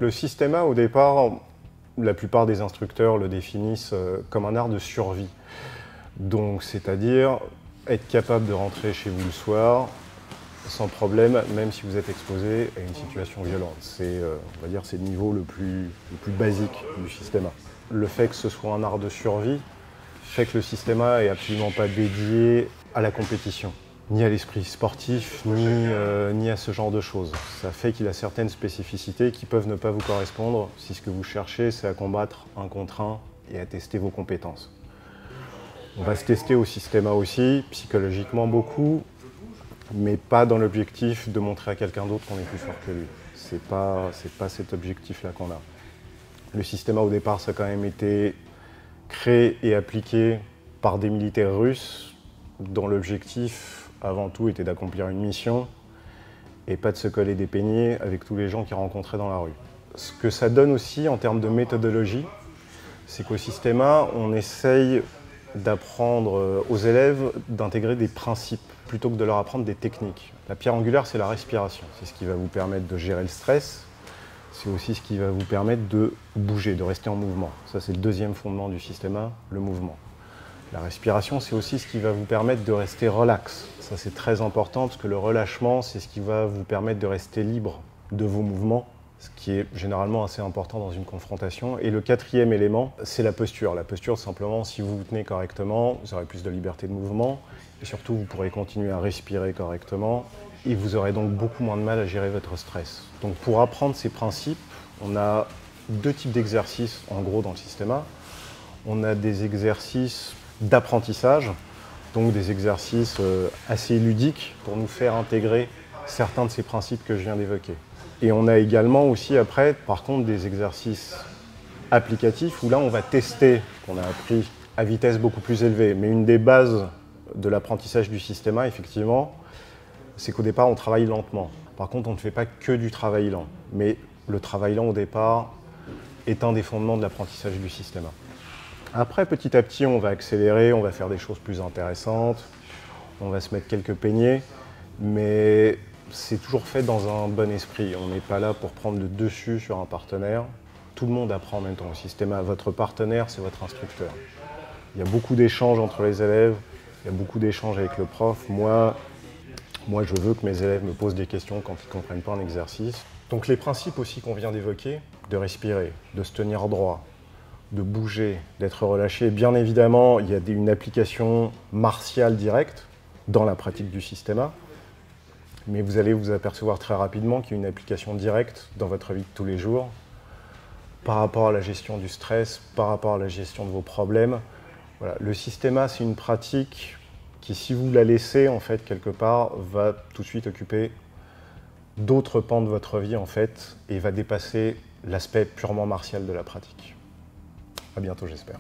Le systema, au départ, la plupart des instructeurs le définissent comme un art de survie. Donc, c'est-à-dire être capable de rentrer chez vous le soir sans problème, même si vous êtes exposé à une situation violente. C'est, on va dire, c'est le niveau le plus basique du systema. Le fait que ce soit un art de survie fait que le systema est absolument pas dédié à la compétition, ni à l'esprit sportif, ni à ce genre de choses. Ça fait qu'il a certaines spécificités qui peuvent ne pas vous correspondre si ce que vous cherchez, c'est à combattre un contre un et à tester vos compétences. On va se tester au systema aussi, psychologiquement beaucoup, mais pas dans l'objectif de montrer à quelqu'un d'autre qu'on est plus fort que lui. C'est pas cet objectif-là qu'on a. Le systema, au départ, ça a quand même été créé et appliqué par des militaires russes, dont l'objectif, avant tout, était d'accomplir une mission et pas de se coller des peignets avec tous les gens qu'ils rencontraient dans la rue. Ce que ça donne aussi en termes de méthodologie, c'est qu'au systema, on essaye d'apprendre aux élèves d'intégrer des principes plutôt que de leur apprendre des techniques. La pierre angulaire, c'est la respiration. C'est ce qui va vous permettre de gérer le stress. C'est aussi ce qui va vous permettre de bouger, de rester en mouvement. Ça, c'est le deuxième fondement du systema, le mouvement. La respiration, c'est aussi ce qui va vous permettre de rester relax. Ça, c'est très important parce que le relâchement, c'est ce qui va vous permettre de rester libre de vos mouvements, ce qui est généralement assez important dans une confrontation. Et le quatrième élément, c'est la posture. La posture, simplement, si vous vous tenez correctement, vous aurez plus de liberté de mouvement. Et surtout, vous pourrez continuer à respirer correctement. Et vous aurez donc beaucoup moins de mal à gérer votre stress. Donc pour apprendre ces principes, on a deux types d'exercices, en gros, dans le systema. On a des exercices d'apprentissage, donc des exercices assez ludiques pour nous faire intégrer certains de ces principes que je viens d'évoquer. Et on a également aussi après, par contre, des exercices applicatifs où là on va tester, qu'on a appris à vitesse beaucoup plus élevée. Mais une des bases de l'apprentissage du systema, effectivement, c'est qu'au départ on travaille lentement. Par contre, on ne fait pas que du travail lent. Mais le travail lent au départ est un des fondements de l'apprentissage du systema. Après, petit à petit, on va accélérer, on va faire des choses plus intéressantes, on va se mettre quelques peignets, mais c'est toujours fait dans un bon esprit. On n'est pas là pour prendre le dessus sur un partenaire. Tout le monde apprend en même temps au systema. Votre partenaire, c'est votre instructeur. Il y a beaucoup d'échanges entre les élèves, il y a beaucoup d'échanges avec le prof. Moi, je veux que mes élèves me posent des questions quand ils ne comprennent pas un exercice. Donc les principes aussi qu'on vient d'évoquer, de respirer, de se tenir droit, de bouger, d'être relâché. Bien évidemment, il y a une application martiale directe dans la pratique du systema, mais vous allez vous apercevoir très rapidement qu'il y a une application directe dans votre vie de tous les jours par rapport à la gestion du stress, par rapport à la gestion de vos problèmes. Voilà. Le systema, c'est une pratique qui, si vous la laissez, en fait, quelque part, va tout de suite occuper d'autres pans de votre vie, en fait, et va dépasser l'aspect purement martial de la pratique. À bientôt, j'espère.